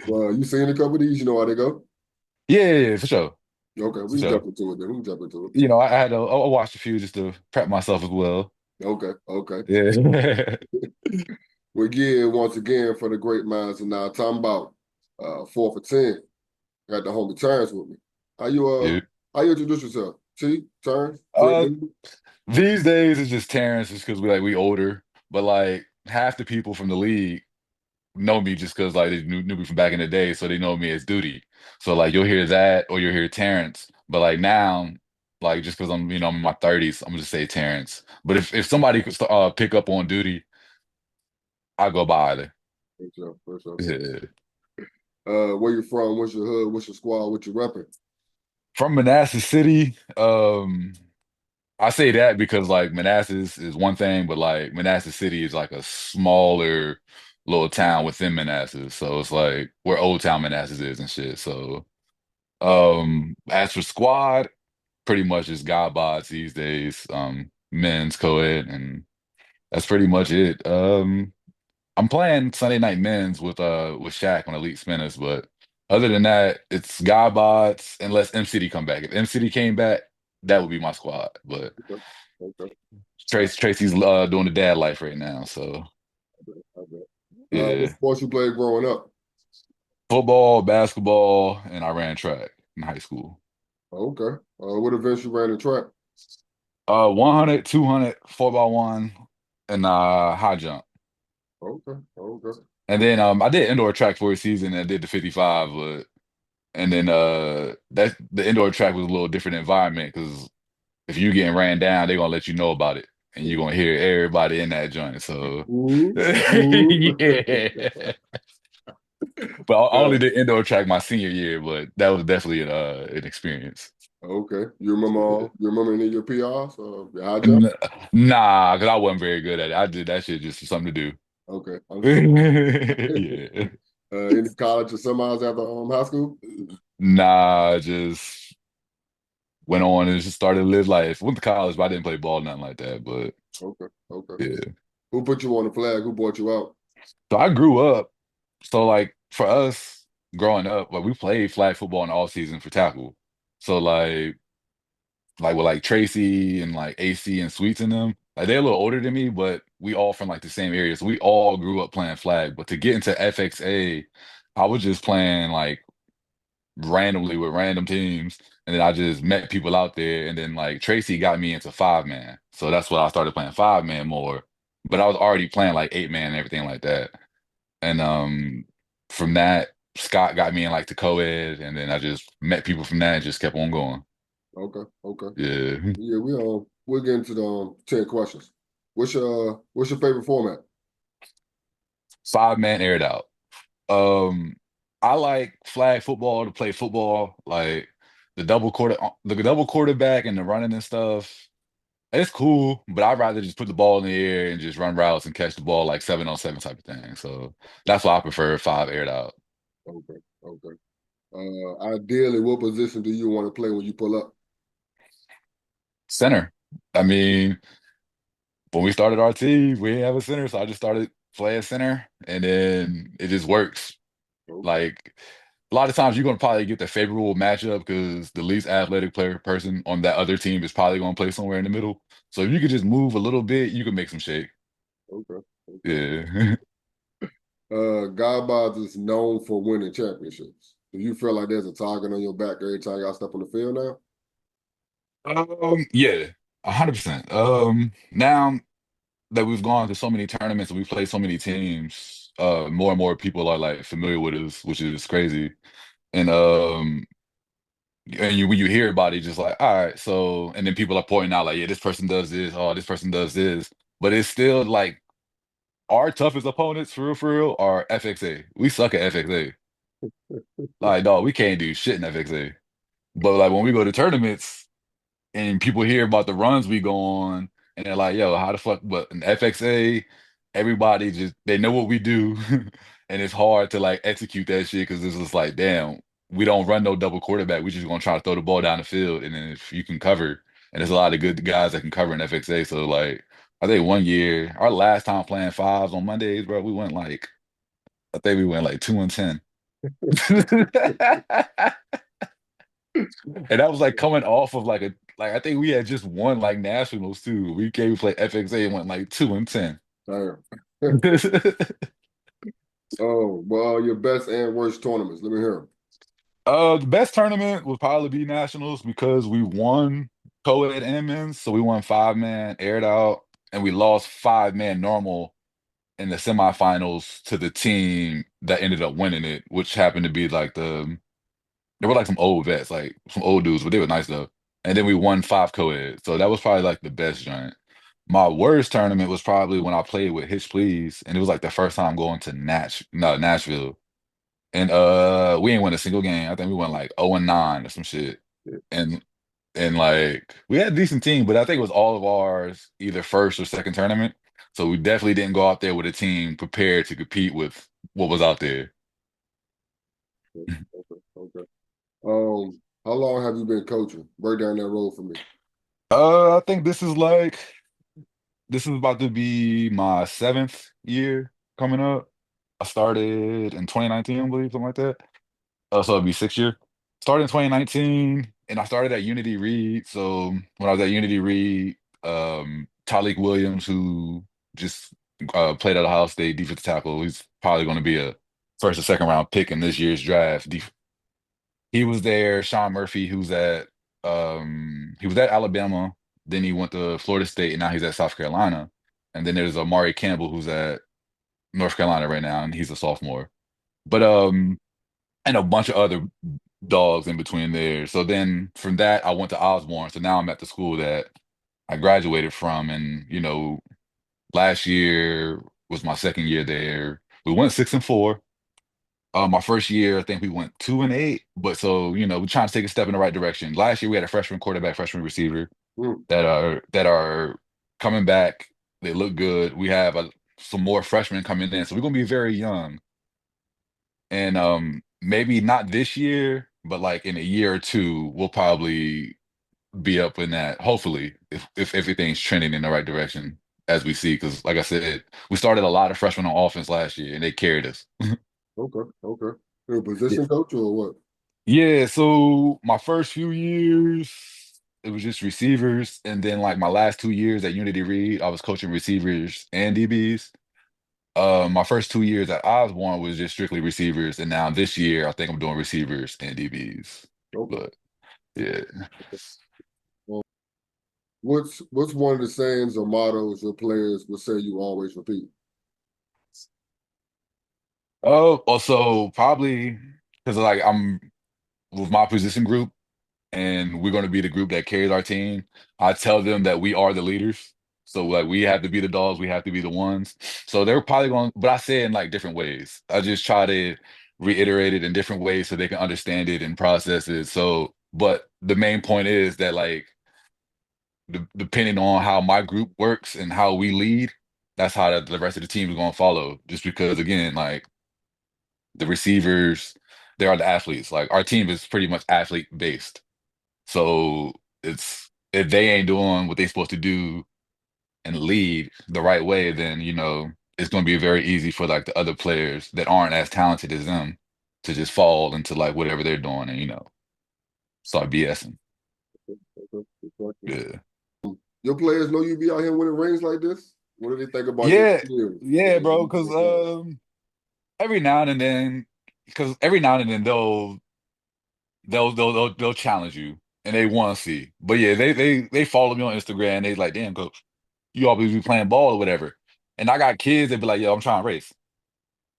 Well, you seen a couple of these, you know how they go? Yeah, for sure. Okay, For we can sure. jump into it then. We can jump into I had I watched a few just to prep myself as well. it. Okay, okay. Yeah. We're geared once again for the great minds and now talking about 4th&10. Got the homie Terrance with me. How you Yeah. how you introduce yourself? T, Terrance, Uh, GreenBeanie? these days it's just Terrance just because we older, but like half the people from the league know me just because like they knew me from back in the day, so they know me as Duty. So like you'll hear that or you'll hear Terrance, but like now, like just because I'm in my 30s, I'm gonna just say Terrance. But if somebody could pick up on Duty, I go by either. For sure, for sure. Yeah. Where you from? What's your hood? What's your squad? What you repping? From Manassas City, I say that because like Manassas is one thing, but like Manassas City is like a smaller little town within Manassas. So it's like where Old Town Manassas is and shit. So as for squad, pretty much just GodBods these days. Men's co-ed, and that's pretty much it. I'm playing Sunday night men's with Shaq on Elite Spinners, but other than that, it's GodBods unless MCD come back. If MCD came back, that would be my squad. But Okay, okay. Tracy's doing the dad life right now, so I bet. What yeah. sports you played growing up? Football, basketball, and I ran track in high school. Okay. What events you ran in track? 100, 200, 4x1, and high jump. Okay, okay. And then I did indoor track for a season and I did the 55, but and then that the indoor track was a little different environment because if you getting ran down, they're gonna let you know about it and you're gonna hear everybody in that joint. So Ooh, ooh. yeah. But I only did indoor track my senior year, but that was definitely an experience. Okay. You remember any of your PRs? Your high jump? N- Nah, because I wasn't very good at it. I did that shit just for something to Okay, understood. do. Yeah. Any college or semis after high school? Nah, just went on and just started to live life. Went to college, but I didn't play ball, nothing like that. But Okay, okay. yeah. Who put you on the flag? Who brought you out? So I grew up. So like for us growing up, like we played flag football in the off season for tackle. So like with like Tracy and like AC and Sweets in them, like they're a little older than me, but we all from like the same area. So we all grew up playing flag. But to get into FXA, I was just playing like randomly with random teams. And then I just met people out there. And then like Tracy got me into 5 man. So that's what I started playing 5 man more. But I was already playing like 8 man and everything like that. And from that, Scott got me in like the co-ed, and then I just met people from that and just kept on going. Okay, okay. Yeah. Yeah, we'll get into the 10 questions. What's your favorite format? 5 man aired out. Um, I like flag football to play football, like the double quarterback and the running and stuff. It's cool, but I'd rather just put the ball in the air and just run routes and catch the ball like 7-on-7 type of thing. So that's why I prefer 5 aired out. Okay, okay. Ideally, what position do you want to play when you pull up? Center. I mean, when we started our team, we didn't have a center, so I just started playing center, and then it just works. Okay, Like a lot of times, you're gonna probably get the favorable matchup because the least athletic player person on that other team is probably gonna play somewhere in the middle. So if you could just move a little bit, you can make some shake. okay, okay. Yeah. GodBods is known for winning championships. Do you feel like there's a target on your back every time y'all step on the field now? Yeah, 100%. Now that we've gone to so many tournaments and we've played so many teams, more and more people are like familiar with us, which is crazy. And when you hear about it, just like, all right, so, and then people are pointing out like, yeah, this person does this, oh, this person does this, but it's still like our toughest opponents for real are FXA. We suck at FXA. Like, dog, we can't do shit in FXA. But like when we go to tournaments and people hear about the runs we go on, and they're like, yo, how the fuck? But in FXA, everybody just they know what we do, and it's hard to like execute that shit because it's just like, damn, we don't run no double quarterback. We just gonna try to throw the ball down the field, and then if you can cover, and there's a lot of good guys that can cover in FXA. So like, I think one year, our last time playing fives on Mondays, bro, we went like I think we went like 2-10. And that was like coming off of like a like I think we had just won like nationals too. We came to play FXA and went like 2-10. Damn. Oh, well, your best and worst tournaments. Let me hear 'em. The best tournament would probably be nationals because we won co-ed and men's. So we won 5-man aired out, and we lost 5-man normal in the semifinals to the team that ended up winning it, which happened to be like they were like some old vets, like some old dudes, but they were nice though. And then we won 5 co-ed. So that was probably like the best joint. My worst tournament was probably when I played with Hitch Please, and it was like the first time going to Nashville. And we ain't win a single game. I think we won like 0-9 or some shit. And like we had a decent team, but I think it was all of ours either first or second tournament. So we definitely didn't go out there with a team prepared to compete with what was out there. Okay, okay. How long have you been coaching? Break down that road for me. I think this is about to be my 7th year coming up. I started in 2019, I believe, something like that. So it'll be 6 year. Started in 2019, and I started at Unity Reed. So when I was at Unity Reed, Tyleek Williams, who just played at Ohio State defensive tackle, he's probably going to be a first or second round pick in this year's draft. He was there. Sean Murphy, he was at Alabama, then he went to Florida State, and now he's at South Carolina. And then there's Amari Campbell, who's at North Carolina right now, and he's a sophomore. But and a bunch of other dogs in between there. So then from that, I went to Osborne. So now I'm at the school that I graduated from. And, last year was my second year there. We went 6-4. My first year, I think we went 2-8. But so, we're trying to take a step in the right direction. Last year we had a freshman quarterback, freshman receiver Hmm, that are coming back. They look good. We have some more freshmen coming in. So we're gonna be very young. And maybe not this year, but like in a year or two, we'll probably be up in that, hopefully, if everything's trending in the right direction as we see. Because like I said, we started a lot of freshmen on offense last year and they carried us. okay, okay. You're a Yeah. position coach or what? Yeah, so my first few years, it was just receivers. And then like my last 2 years at Unity Reed, I was coaching receivers and DBs. My first 2 years at Osborne was just strictly receivers, and now this year I think I'm doing receivers and DBs. Okay. But yeah. Well, what's one of the sayings or mottos your players will say you always repeat? Oh, also probably because like I'm with my position group, and we're going to be the group that carries our team. I tell them that we are the leaders. So like we have to be the dogs, we have to be the ones. So they're probably going, but I say it in like different ways. I just try to reiterate it in different ways so they can understand it and process it. So, but the main point is that like depending on how my group works and how we lead, that's how the rest of the team is going to follow. Just because again, like the receivers, they are the athletes. Like our team is pretty much athlete based. So it's if they ain't doing what they supposed to do and lead the right way, then it's going to be very easy for like the other players that aren't as talented as them to just fall into like whatever they're doing and start BSing. Okay, good question. Yeah, Your players know you be out here winning rings like this? What do they think about your yeah, skills? yeah, bro. Because every now and then, because every now and then they'll challenge you and they want to see. But yeah, they follow me on Instagram. They like, damn, coach, you always be playing ball or whatever. And I got kids that be like, yo, I'm trying to race.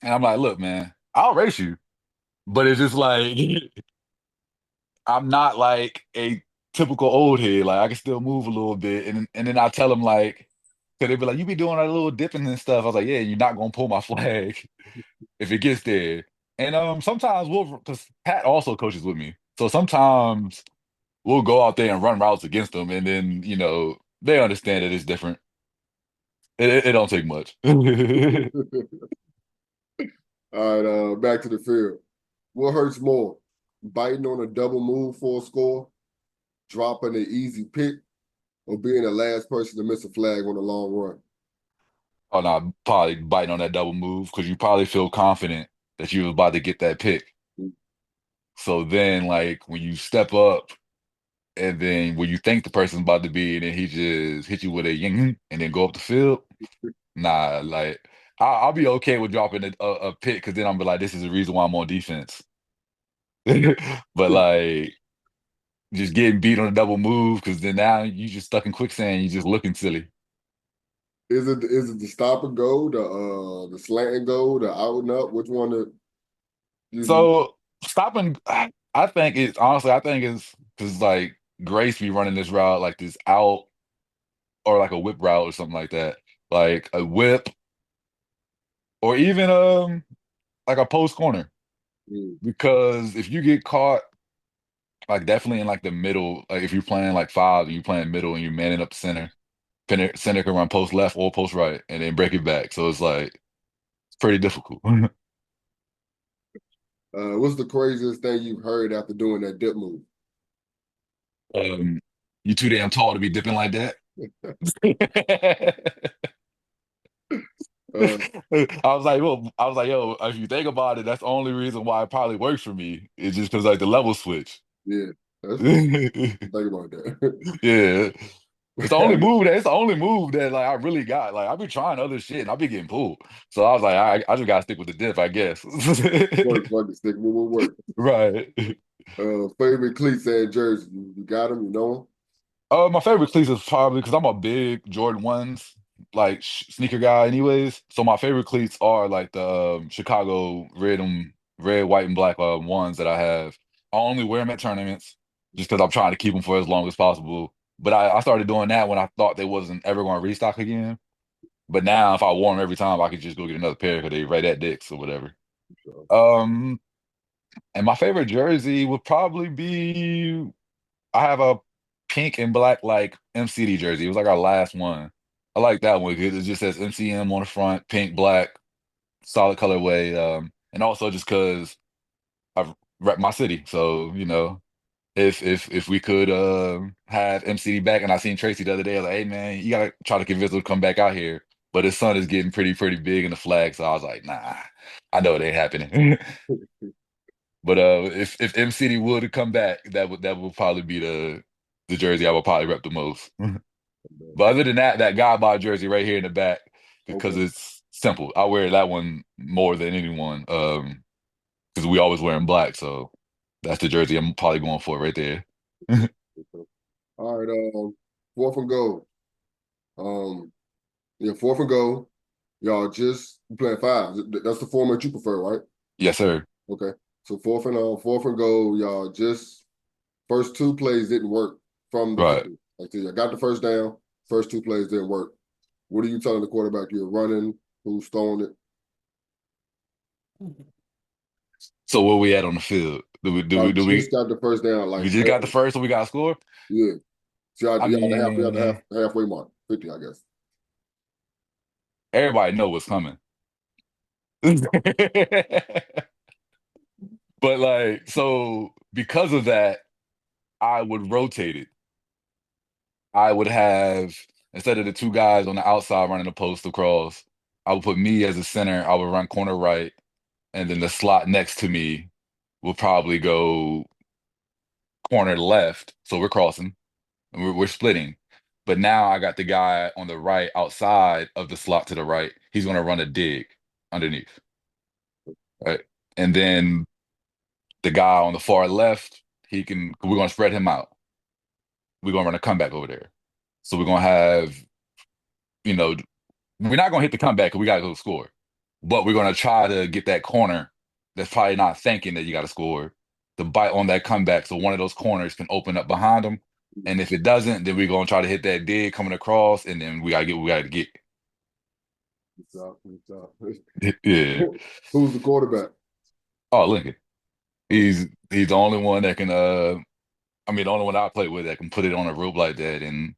And I'm like, look, man, I'll race you. But it's just like I'm not like a typical old head. Like I can still move a little bit. And then I tell them like, cause they be like, you be doing a little dipping and stuff. I was like, yeah, you're not gonna pull my flag if it gets there. And sometimes cause Pat also coaches with me. So sometimes we'll go out there and run routes against them, and then they understand that it's different. It don't take much. All right, back to the field. What hurts more? Biting on a double move for a score, dropping an easy pick, or being the last person to miss a flag on a long run? Oh no, probably biting on that double move because you probably feel confident that you was about to get that pick. So then like when you step up and then when you think the person's about to be, and then he just hit you with a ying and then go up the field. Nah, like I'll be okay with dropping a pick because then I'm be like, this is the reason why I'm on defense. But like just getting beat on a double move because then now you just stuck in quicksand. You just looking silly. Is it the stop and go, the slant and go, the out and up? Which one that you So stopping, I think it's honestly, I think it's because like Grace be running this route like this out or like a whip route or something like that, like a whip or even like a post corner. mm, Because if you get caught, like definitely in like the middle, like if you're playing like five and you're playing middle and you're manning up center, center can run post left or post right and then break it back. So it's like it's pretty difficult. what's the craziest thing you've heard after doing that dip move? Um, you too damn tall to be dipping like that. Uh, I was like, yo, if you think about it, that's the only reason why it probably works for me. It's just because like the level switch. yeah, that's funny. Yeah. Think about that. It's the only move that like I really got. Like I've been trying other shit and I've been getting pulled. So I was like, I just gotta stick with the dip, I guess. Work, fucking stick move will work. Right. Favorite cleats and jersey. You got them, you know My favorite cleats is probably because I'm a big Jordan ones like sneaker guy, anyways. So my favorite cleats are like the Chicago red, white, and black ones that I have. I only wear them at tournaments just because I'm trying to keep them for as long as possible. But I started doing that when I thought they wasn't ever going to restock again. But now, if I wore them every time, I could just go get another pair because they right at Dick's or whatever. them. Um, and my favorite jersey would probably be I have a pink and black like MCD jersey. It was like our last one. I like that one because it just says MCM on the front, pink, black, solid colorway. And also just because I rep my city, so if we could have MCD back, and I seen Tracy the other day, like, hey man, you gotta try to convince him to come back out here. But his son is getting pretty big in the flag, so I was like, nah, I know it ain't happening. But if MCD would come back, that would probably be the jersey I would probably rep the most. But other than that, that GodBods jersey right here in the back, because Okay. it's simple. I wear that one more than anyone, because we always wearing black, so that's the jersey I'm probably going for right there. Okay. All right. 4th and goal. Um, yeah, 4th and goal. Y'all just playing five. That's the format you prefer, right? Yes, sir. Okay. So fourth and goal. Y'all just first two plays didn't work from the Right. 50. Like I got the first down. First two plays didn't work. What are you telling the quarterback? You're running. Who's throwing it? So where we at on the field? Do we do Y'all we do just we got the first down. we Like just got the first and we got to score? yeah. So I y'all at mean, the halfway mark. 50, I guess. everybody know what's coming. But like, so because of that, I would rotate it. I would have instead of the two guys on the outside running the post across, I would put me as a center. I would run corner right, and then the slot next to me will probably go corner left. So we're crossing and we're splitting. But now I got the guy on the right outside of the slot to the right. He's going to run a dig underneath, right? And then the guy on the far left, we're going to spread him out. We're going to run a comeback over there. So we're going to have, you know, we're not going to hit the comeback because we got to go score. But we're going to try to get that corner that's probably not thinking that you got to score to bite on that comeback so one of those corners can open up behind them. And if it doesn't, then we're going to try to hit that dig coming across, and then we got to get. Good job. Good job. Yeah. Who's the quarterback? Oh, Lincoln. Okay. He's the only one that can I mean the only one I play with that can put it on a rope like that, and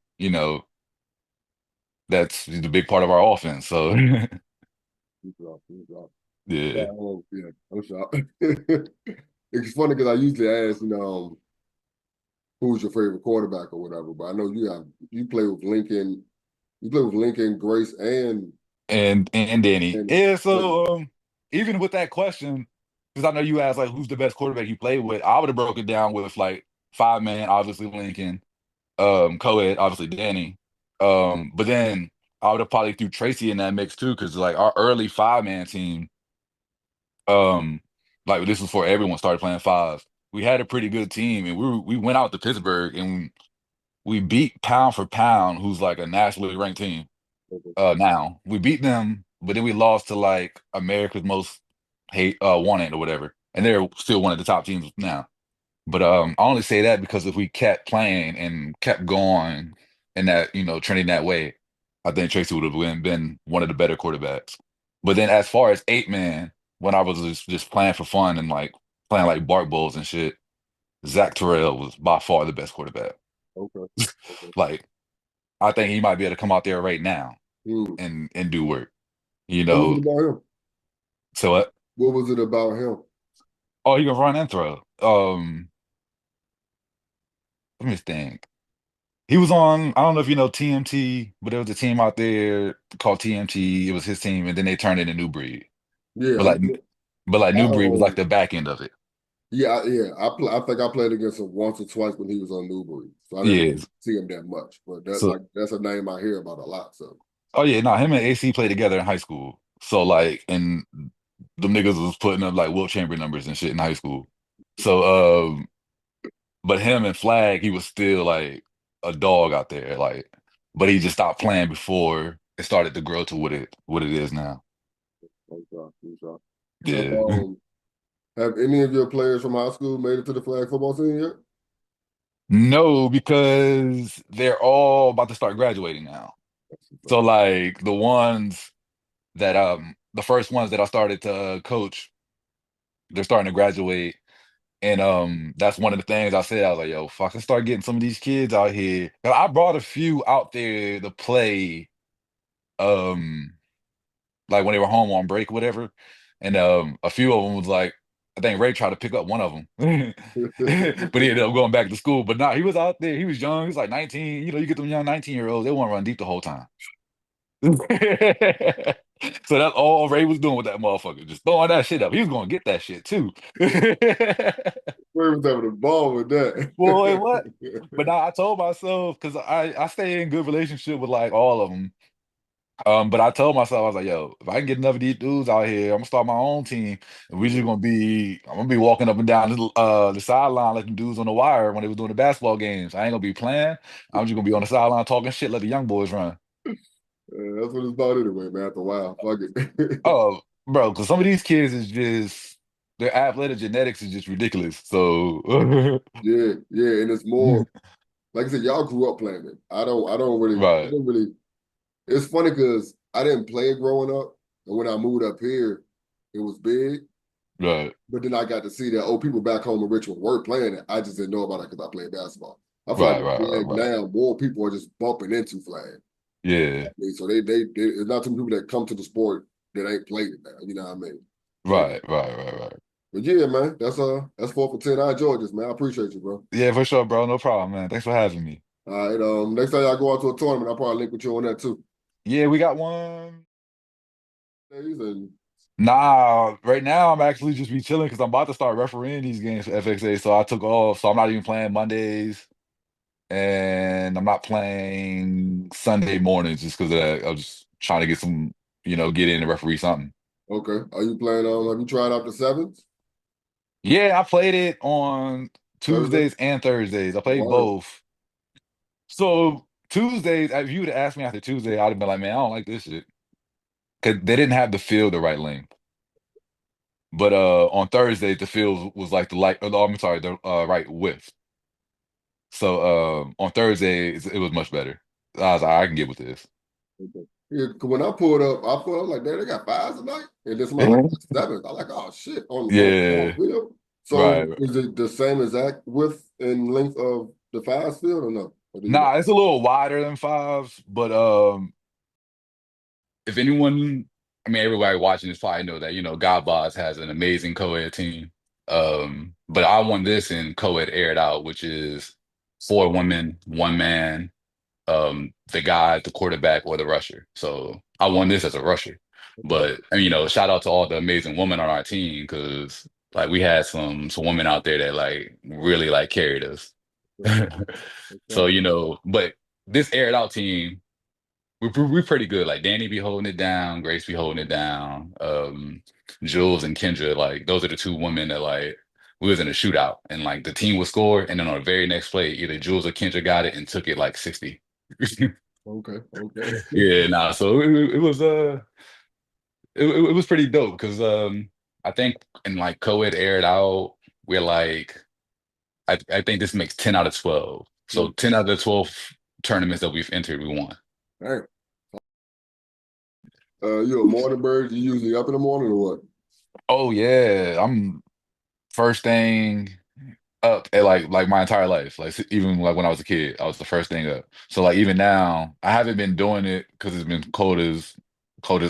that's the big part of our offense. So Good job. Good job. yeah. Yeah, I'm shocked. It's funny because I usually ask, who's your favorite quarterback or whatever, but I know you play with Lincoln, Grace, And Danny. and Yeah, Danny. so even with that question. because I know you asked like who's the best quarterback you played with. I would have broke it down with like 5 man, obviously Lincoln, co-ed, obviously Danny. But then I would have probably threw Tracy in that mix too, because like our early 5 man team, um, like this was before everyone started playing five. We had a pretty good team, and we went out to Pittsburgh and we beat pound for pound, who's like a nationally ranked team. Okay. Now we beat them, but then we lost to like America's most hate wanted or whatever, and they're still one of the top teams now. But I only say that because if we kept playing and kept going in that, trending that way, I think Tracy would have been one of the better quarterbacks. But then as far as 8 man, when I was just playing for fun and like playing like Bart Bowls and shit, Zach Terrell was by far the best quarterback. Okay. Okay. Like I think he might be able to come out there right now Hmm. and do work. You What was know, it about him? so what? What was it about him? Oh, he can run and throw. Let me think. He was on, I don't know if you know TMT, but there was a team out there called TMT. It was his team, and then they turned into New Breed. Yeah, But like, but like I New Breed was like the back end of it. yeah. I think I played against him once or twice when he was on Newbury, so I didn't Yeah. really see him that much. But So, that's a name I hear about a lot. So oh yeah, no, him and AC played together in high school. So like, and them niggas was putting up like Wilt Chamberlain numbers and shit in high school. So, but him and Flag, he was still like a dog out there, like, but he just stopped playing before it started to grow to what it is now. I'm sorry. Have Yeah. um have any of your players from high school made it to the flag football team yet? No, because they're all about to start graduating now. So like the first ones that I started to coach, they're starting to graduate. And that's one of the things I said. I was like, yo, if I can start getting some of these kids out here. 'Cause I brought a few out there to play um like when they were home on break, whatever. And a few of them was like, I think Ray tried to pick up one of them, but he ended up going back to school. But nah, he was out there. He was young. He was like 19. You get them young 19-year-olds. They want to run deep the whole time. So that's all Ray was doing with that motherfucker, just throwing that shit up. He was gonna get that shit too. Where was having a ball with that? Boy, what? But now I told myself because I stay in good relationship with like all of them. But I told myself, I was like, yo, if I can get enough of these dudes out here, I'm gonna start my own team. And I'm gonna be walking up and down the sideline like the dudes on the wire when they was doing the basketball games. I ain't gonna be playing. I'm just gonna be on the sideline talking shit, let the young boys run. That's what it's about anyway, man. After a while, fuck it. Oh, bro, because some of these kids is just their athletic genetics is just ridiculous. So Yeah, yeah, and it's more like I said, y'all grew up playing it. I right, don't really. It's funny because I didn't play it growing up, and when I moved up here, it was big. right, But then I got to see that people back home in Richmond were playing it. I just didn't know about it because I played basketball. I feel like right, with right, right, flag right. now, more people are just bumping into flag. Yeah, So they it's not too many people that come to the sport that ain't played it now. You know what I mean? But right, right, right, right. yeah, man, that's 4 for 10. I enjoyed this, man. I appreciate you, bro. Yeah, for sure, bro. No problem, man. Thanks for having me. All right. Next time y'all go out to a tournament, I'll probably link with you on that too. Yeah, we got one. Days and Nah, right now I'm actually just be chilling because I'm about to start refereeing these games for FXA. So I took off. So I'm not even playing Mondays and I'm not playing Sunday mornings just because of that. I was just trying to get some, get in and referee something. okay. Are you playing have you tried out the sevens? Yeah, I played it on Thursday? Tuesdays and Thursdays. I played Word. both. So Tuesdays, if you would have asked me after Tuesday, I'd have been like, man, I don't like this shit. Because they didn't have the field the right length. But on Thursday, the field was like I'm sorry, the right width. So on Thursday, it was much better. I was like, I can get with this. Okay. Yeah, 'cause when I pulled up like, damn, they got fives tonight. And then somebody like sevens. I like, oh shit, on a small Yeah, field. So right. is it the same exact width and length of the fives field or no? Or do you know? Nah, it's a little wider than fives, but if anyone, I mean, everybody watching this probably know that, GodBods has an amazing co-ed team. But I won this in co-ed aired out, which is 4 women, 1 man, the guy, the quarterback, or the rusher. So I won this as a rusher. Okay. But, shout out to all the amazing women on our team because Like we had some women out there that like really like carried us. Okay. So, Okay. but this aired out team, we're pretty good. Like Danny be holding it down, Grace be holding it down. Jules and Kendra, like those are the two women that like we was in a shootout and like the team would score, and then on the very next play, either Jules or Kendra got it and took it like 60. Okay. Okay. Yeah, nah. So it was it was pretty dope because I think in like co-ed aired out, we're like I think this makes 10 out of 12. So 10 out of the 12 tournaments that we've entered, we won. Dang. You a morning bird? You usually up in the morning or what? Oh yeah, I'm first thing up at like my entire life. Like even like when I was a kid, I was the first thing up. So like even now, I haven't been doing it because it's been cold as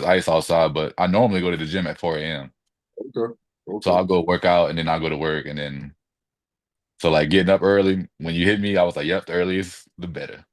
ice outside, but I normally go to the gym at 4 a.m. Okay. So Okay. I'll go work out and then I'll go to work and then so like getting up early, when you hit me, I was like, yep, the earliest the better.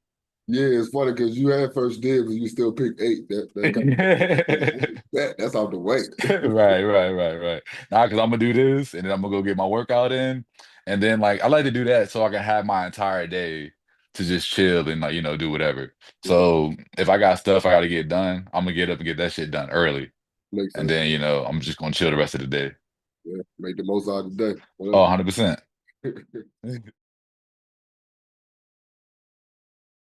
Yeah, it's funny because you had first dibs and you still picked eight. That kind of that's out the way. Right. Nah, because I'm gonna do this and then I'm gonna go get my workout in. And then like I like to do that so I can have my entire day to just chill and like, do whatever. Yeah, So if I got stuff I gotta get done, I'm gonna get up and get that shit done early. makes And sense. then, I'm just gonna chill the rest of the day. Yeah, make the most out of the day. Oh, Whatever. 100%.